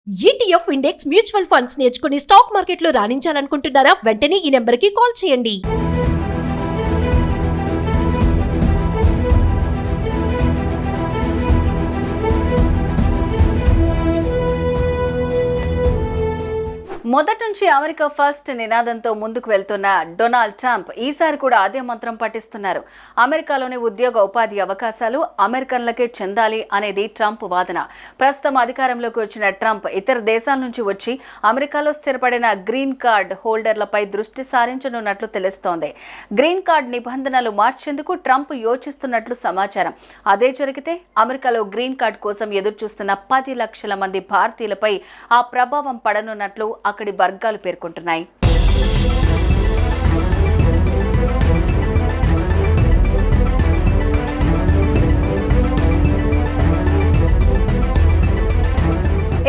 ETF index mutual funds నేర్చుకుని stock మార్కెట్లో రాణించాలనుకుంటున్నారా? వెంటనే ఈ నెంబర్కి కాల్ చేయండి. మొదటి నుంచి అమెరికా ఫస్ట్ నినాదంతో ముందుకు వెళ్తున్న డొనాల్డ్ ట్రంప్ ఈసారి కూడా అదే మంత్రం పఠిస్తున్నారు. అమెరికాలోని ఉద్యోగ ఉపాధి అవకాశాలు అమెరికన్లకే చెందాలి అనేది ట్రంప్ వాదన. ప్రస్తుతం అధికారంలోకి వచ్చిన ట్రంప్ ఇతర దేశాల నుంచి వచ్చి అమెరికాలో స్థిరపడిన గ్రీన్ కార్డ్ హోల్డర్లపై దృష్టి సారించనున్నట్లు తెలుస్తోంది. గ్రీన్ కార్డ్ నిబంధనలు మార్చేందుకు ట్రంప్ యోచిస్తున్నట్లు సమాచారం. అదే జరిగితే అమెరికాలో గ్రీన్ కార్డ్ కోసం ఎదురుచూస్తున్న 10 లక్షల మంది భారతీయులపై ఆ ప్రభావం పడనున్నట్లు అక్కడి వర్గాలు పేర్కొంటున్నాయి.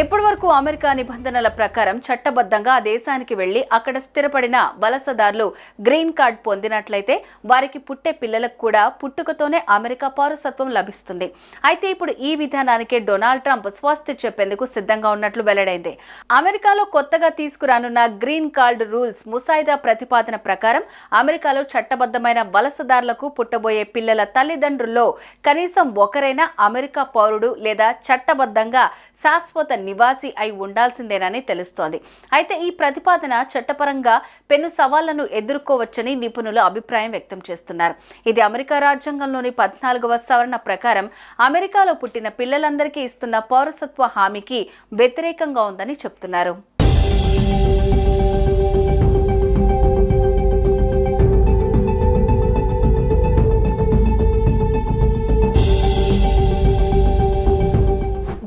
ఇప్పటి వరకు అమెరికా నిబంధనల ప్రకారం చట్టబద్ధంగా ఆ దేశానికి వెళ్లి అక్కడ స్థిరపడిన వలసదారులు గ్రీన్ కార్డ్ పొందినట్లయితే వారికి పుట్టే పిల్లలకు కూడా పుట్టుకతోనే అమెరికా పౌరసత్వం లభిస్తుంది. అయితే ఇప్పుడు ఈ విధానానికే డొనాల్డ్ ట్రంప్ స్వస్తి చెప్పేందుకు సిద్ధంగా ఉన్నట్లు వెల్లడైంది. అమెరికాలో కొత్తగా తీసుకురానున్న గ్రీన్ కార్డ్ రూల్స్ ముసాయిదా ప్రతిపాదన ప్రకారం అమెరికాలో చట్టబద్ధమైన వలసదారులకు పుట్టబోయే పిల్లల తల్లిదండ్రుల్లో కనీసం ఒకరైనా అమెరికా పౌరుడు లేదా చట్టబద్ధంగా శాశ్వత నివాసి అయి ఉండాల్సిందేనని తెలుస్తోంది. అయితే ఈ ప్రతిపాదన చట్టపరంగా పెను సవాళ్లను ఎదుర్కోవచ్చని నిపుణులు అభిప్రాయం వ్యక్తం చేస్తున్నారు. ఇది అమెరికా రాజ్యాంగంలోని 14వ సవరణ ప్రకారం అమెరికాలో పుట్టిన పిల్లలందరికీ ఇస్తున్న పౌరసత్వ హామీకి వ్యతిరేకంగా ఉందని చెప్తున్నారు.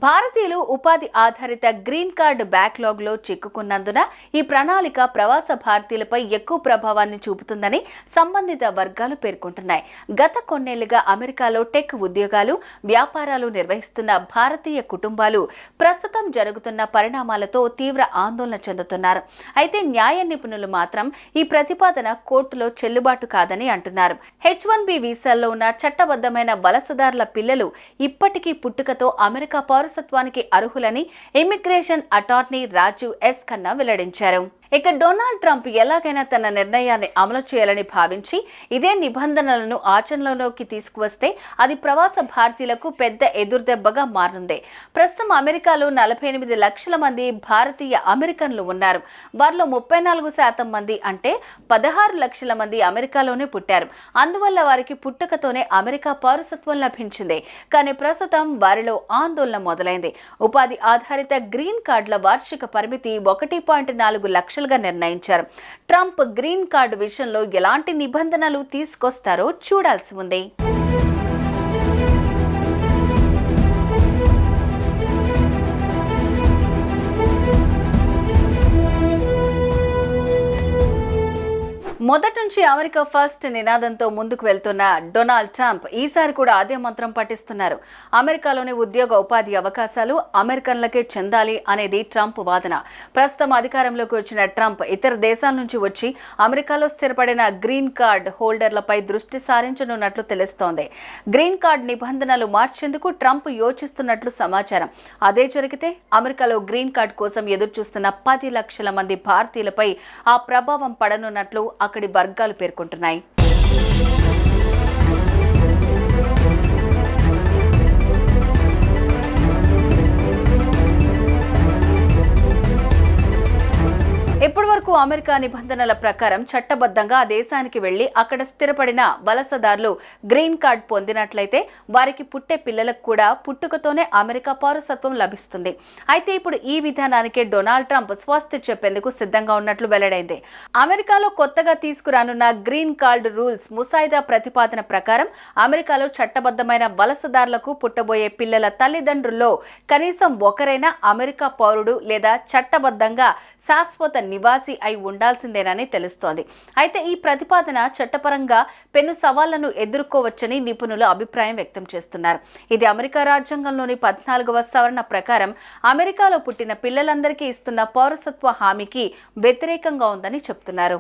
భారతీయులు ఉపాధి ఆధారిత గ్రీన్ కార్డు బ్యాక్లాగ్లో చిక్కుకున్నందున ఈ ప్రణాళిక ప్రవాస భారతీయులపై ఎక్కువ ప్రభావాన్ని చూపుతుందని సంబంధిత వర్గాలు పేర్కొంటున్నాయి. గత కొన్నేళ్లుగా అమెరికాలో టెక్ ఉద్యోగాలు, వ్యాపారాలు నిర్వహిస్తున్న భారతీయ కుటుంబాలు ప్రస్తుతం జరుగుతున్న పరిణామాలతో తీవ్ర ఆందోళన చెందుతున్నారు. అయితే న్యాయ నిపుణులు మాత్రం ఈ ప్రతిపాదన కోర్టులో చెల్లుబాటు కాదని అంటున్నారు. H-1B వీసాల్లో ఉన్న చట్టబద్ధమైన వలసదారుల పిల్లలు ఇప్పటికీ పుట్టుకతో అమెరికా పౌరసత్వానికి అర్హులని immigration attorney Rajiv S Khanna వెల్లడించారు. ఇక డొనాల్డ్ ట్రంప్ ఎలాగైనా తన నిర్ణయాన్ని అమలు చేయాలని భావించి ఇదే నిబంధనలను ఆచరణలోకి తీసుకువస్తే అది ప్రవాస భారతీయులకు పెద్ద ఎదురుదెబ్బగా మారనుంది. ప్రస్తుతం అమెరికాలో 48 లక్షల మంది భారతీయ అమెరికన్లు ఉన్నారు. వారిలో 34% మంది అంటే 16 లక్షల మంది అమెరికాలోనే పుట్టారు. అందువల్ల వారికి పుట్టుకతోనే అమెరికా పౌరసత్వం లభించింది. కానీ ప్రస్తుతం వారిలో ఆందోళన మొదలైంది. ఉపాధి ఆధారిత గ్రీన్ కార్డుల వార్షిక పరిమితి 1.4 లక్షలుగా నిర్ణయించారు. ట్రంప్ గ్రీన్ కార్డు విషయంలో ఎలాంటి నిబంధనలు తీసుకొస్తారో చూడాల్సి ఉంది. మొదటి నుంచి అమెరికా ఫస్ట్ నినాదంతో ముందుకు వెళ్తున్న డొనాల్డ్ ట్రంప్ ఈసారి కూడా అదే మంత్రం పఠిస్తున్నారు. అమెరికాలోని ఉద్యోగ ఉపాధి అవకాశాలు అమెరికన్లకే చెందాలి అనేది ట్రంప్ వాదన. ప్రస్తుతం అధికారంలోకి వచ్చిన ట్రంప్ ఇతర దేశాల నుంచి వచ్చి అమెరికాలో స్థిరపడిన గ్రీన్ కార్డ్ హోల్డర్లపై దృష్టి సారించనున్నట్లు తెలుస్తోంది. గ్రీన్ కార్డ్ నిబంధనలు మార్చేందుకు ట్రంప్ యోచిస్తున్నట్లు సమాచారం. అదే జరిగితే అమెరికాలో గ్రీన్ కార్డ్ కోసం ఎదురుచూస్తున్న 10 లక్షల మంది భారతీయులపై ఆ ప్రభావం పడనున్నట్లు అక్కడి వర్గాలు పేర్కొంటున్నాయి. ఇప్పటి వరకు అమెరికా నిబంధనల ప్రకారం చట్టబద్ధంగా ఆ దేశానికి వెళ్లి అక్కడ స్థిరపడిన వలసదారులు గ్రీన్ కార్డ్ పొందినట్లయితే వారికి పుట్టే పిల్లలకు కూడా పుట్టుకతోనే అమెరికా పౌరసత్వం లభిస్తుంది. అయితే ఇప్పుడు ఈ విధానానికే డొనాల్డ్ ట్రంప్ స్వస్తి చెప్పేందుకు సిద్ధంగా ఉన్నట్లు వెల్లడైంది. అమెరికాలో కొత్తగా తీసుకురానున్న గ్రీన్ కార్డ్ రూల్స్ ముసాయిదా ప్రతిపాదన ప్రకారం అమెరికాలో చట్టబద్ధమైన వలసదారులకు పుట్టబోయే పిల్లల తల్లిదండ్రుల్లో కనీసం ఒకరైనా అమెరికా పౌరుడు లేదా చట్టబద్ధంగా శాశ్వత నివాసి అయి ఉండాల్సిందేనని తెలుస్తోంది. అయితే ఈ ప్రతిపాదన చట్టపరంగా పెను సవాళ్లను ఎదుర్కోవచ్చని నిపుణులు అభిప్రాయం వ్యక్తం చేస్తున్నారు. ఇది అమెరికా రాజ్యాంగంలోని 14వ సవరణ ప్రకారం అమెరికాలో పుట్టిన పిల్లలందరికీ ఇస్తున్న పౌరసత్వ హామీకి వ్యతిరేకంగా ఉందని చెప్తున్నారు.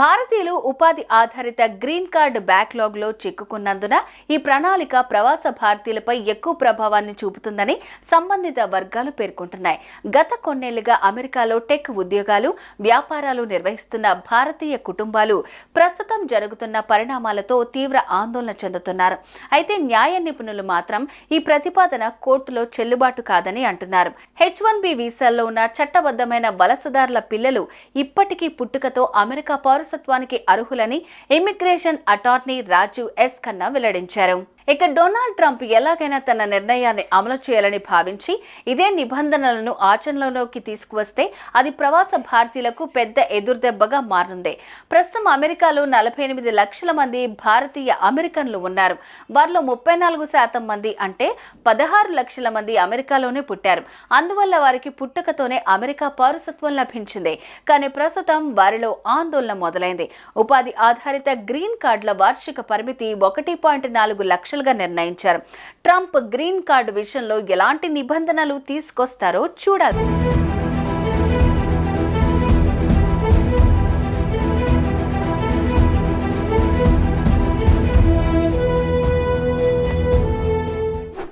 భారతీయులు ఉపాధి ఆధారిత గ్రీన్ కార్డు బ్యాక్లాగ్లో చిక్కుకున్నందున ఈ ప్రణాళిక ప్రవాస భారతీయులపై ఎక్కువ ప్రభావాన్ని చూపుతుందని సంబంధిత వర్గాలు పేర్కొంటున్నాయి. గత కొన్నేళ్లుగా అమెరికాలో టెక్ ఉద్యోగాలు, వ్యాపారాలు నిర్వహిస్తున్న భారతీయ కుటుంబాలు ప్రస్తుతం జరుగుతున్న పరిణామాలతో తీవ్ర ఆందోళన చెందుతున్నారు. అయితే న్యాయ నిపుణులు మాత్రం ఈ ప్రతిపాదన కోర్టులో చెల్లుబాటు కాదని అంటున్నారు. H-1B వీసాల్లో ఉన్న చట్టబద్ధమైన వలసదారుల పిల్లలు ఇప్పటికీ పుట్టుకతో అమెరికా పౌరసత్వానికి అర్హులని immigration attorney Rajiv S Khanna వెల్లడించారు. ఇక డొనాల్డ్ ట్రంప్ ఎలాగైనా తన నిర్ణయాన్ని అమలు చేయాలని భావించి ఇదే నిబంధనలను ఆచరణలోకి తీసుకువస్తే అది ప్రవాస భారతీయులకు పెద్ద ఎదురుదెబ్బగా మారనుంది. ప్రస్తుతం అమెరికాలో 48 లక్షల మంది భారతీయ అమెరికన్లు ఉన్నారు. వారిలో 34% మంది అంటే 16 లక్షల మంది అమెరికాలోనే పుట్టారు. అందువల్ల వారికి పుట్టుకతోనే అమెరికా పౌరసత్వం లభించింది. కానీ ప్రస్తుతం వారిలో ఆందోళన మొదలైంది. ఉపాధి ఆధారిత గ్రీన్ కార్డుల వార్షిక పరిమితి 1.4 లక్షలుగా నిర్ణయించారు. ట్రంప్ గ్రీన్ కార్డు విషయంలో ఎలాంటి నిబంధనలు తీసుకొస్తారో చూడాలి.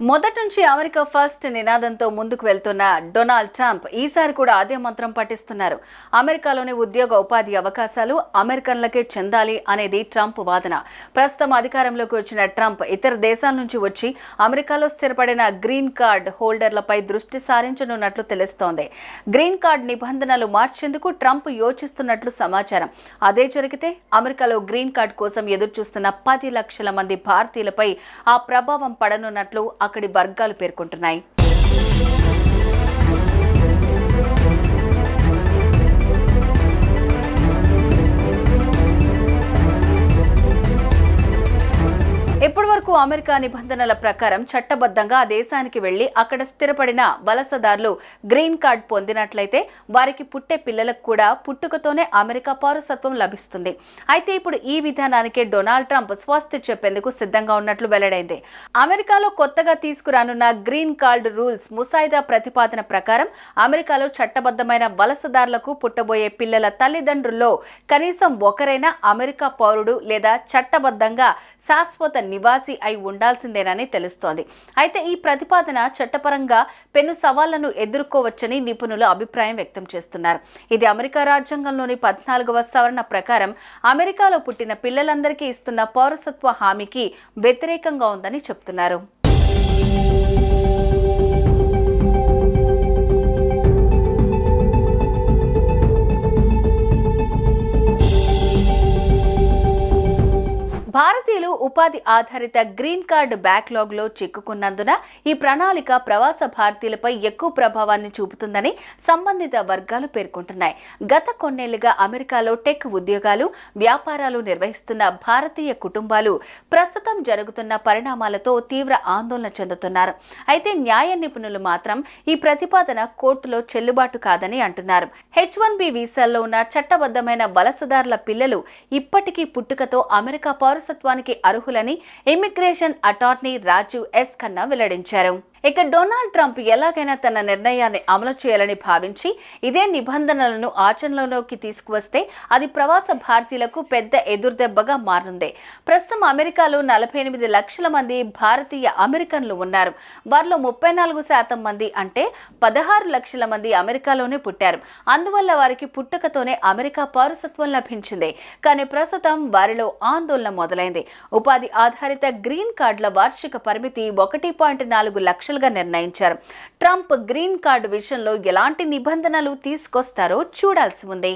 మొదటి నుంచి అమెరికా ఫస్ట్ నినాదంతో ముందుకు వెళ్తున్న డొనాల్డ్ ట్రంప్ ఈసారి కూడా అదే మంత్రం పఠిస్తున్నారు. అమెరికాలోని ఉద్యోగ ఉపాధి అవకాశాలు అమెరికన్లకే చెందాలి అనేది ట్రంప్ వాదన. ప్రస్తుతం అధికారంలోకి వచ్చిన ట్రంప్ ఇతర దేశాల నుంచి వచ్చి అమెరికాలో స్థిరపడిన గ్రీన్ కార్డ్ హోల్డర్లపై దృష్టి సారించనున్నట్లు తెలుస్తోంది. గ్రీన్ కార్డ్ నిబంధనలు మార్చేందుకు ట్రంప్ యోచిస్తున్నట్లు సమాచారం. అదే జరిగితే అమెరికాలో గ్రీన్ కార్డ్ కోసం ఎదురుచూస్తున్న 10 లక్షల మంది భారతీయులపై ఆ ప్రభావం పడనున్నట్లు అక్కడి వర్గాలు పేర్కొంటున్నాయి. ఇప్పటి వరకు అమెరికా నిబంధనల ప్రకారం చట్టబద్ధంగా ఆ దేశానికి వెళ్లి అక్కడ స్థిరపడిన వలసదారులు గ్రీన్ కార్డ్ పొందినట్లయితే వారికి పుట్టే పిల్లలకు కూడా పుట్టుకతోనే అమెరికా పౌరసత్వం లభిస్తుంది. అయితే ఇప్పుడు ఈ విధానానికి డొనాల్డ్ ట్రంప్ స్వస్తి చెప్పేందుకు సిద్ధంగా ఉన్నట్లు వెల్లడైంది. అమెరికాలో కొత్తగా తీసుకురానున్న గ్రీన్ కార్డ్ రూల్స్ ముసాయిదా ప్రతిపాదన ప్రకారం అమెరికాలో చట్టబద్ధమైన వలసదారులకు పుట్టబోయే పిల్లల తల్లిదండ్రుల్లో కనీసం ఒకరైనా అమెరికా పౌరుడు లేదా చట్టబద్ధంగా శాశ్వత నివాసి అయి ఉండాల్సిందేనని తెలుస్తోంది. అయితే ఈ ప్రతిపాదన చట్టపరంగా పెను సవాళ్లను ఎదుర్కోవచ్చని నిపుణులు అభిప్రాయం వ్యక్తం చేస్తున్నారు. ఇది అమెరికా రాజ్యాంగంలోని 14వ సవరణ ప్రకారం అమెరికాలో పుట్టిన పిల్లలందరికీ ఇస్తున్న పౌరసత్వ హామీకి వ్యతిరేకంగా ఉందని చెప్తున్నారు. భారతీయులు ఉపాధి ఆధారిత గ్రీన్ కార్డు బ్యాక్లాగ్లో చిక్కుకున్నందున ఈ ప్రణాళిక ప్రవాస భారతీయులపై ఎక్కువ ప్రభావాన్ని చూపుతుందని సంబంధిత వర్గాలు పేర్కొంటున్నాయి. గత కొన్నేళ్లుగా అమెరికాలో టెక్ ఉద్యోగాలు, వ్యాపారాలు నిర్వహిస్తున్న భారతీయ కుటుంబాలు ప్రస్తుతం జరుగుతున్న పరిణామాలతో తీవ్ర ఆందోళన చెందుతున్నారు. అయితే న్యాయ నిపుణులు మాత్రం ఈ ప్రతిపాదన కోర్టులో చెల్లుబాటు కాదని అంటున్నారు. H-1B వీసాల్లో ఉన్న చట్టబద్ధమైన వలసదారుల పిల్లలు ఇప్పటికీ పుట్టుకతో అమెరికా పౌరసత్వానికి అర్హులని immigration attorney Rajiv S Khanna వెల్లడించారు. ఇక డొనాల్డ్ ట్రంప్ ఎలాగైనా తన నిర్ణయాన్ని అమలు చేయాలని భావించి ఇదే నిబంధనలను ఆచరణలోకి తీసుకువస్తే అది ప్రవాస భారతీయులకు పెద్ద ఎదురుదెబ్బగా మారనుంది. ప్రస్తుతం అమెరికాలో 48 లక్షల మంది భారతీయ అమెరికన్లు ఉన్నారు. వారిలో 34% మంది అంటే 16 లక్షల మంది అమెరికాలోనే పుట్టారు. అందువల్ల వారికి పుట్టుకతోనే అమెరికా పౌరసత్వం లభించింది. కానీ ప్రస్తుతం వారిలో ఆందోళన మొదలైంది. ఉపాధి ఆధారిత గ్రీన్ కార్డుల వార్షిక పరిమితి 1.4 లక్షలుగా నిర్ణయించారు. ట్రంప్ గ్రీన్ కార్డు విషయంలో ఎలాంటి నిబంధనలు తీసుకొస్తారో చూడాల్సి ఉంది.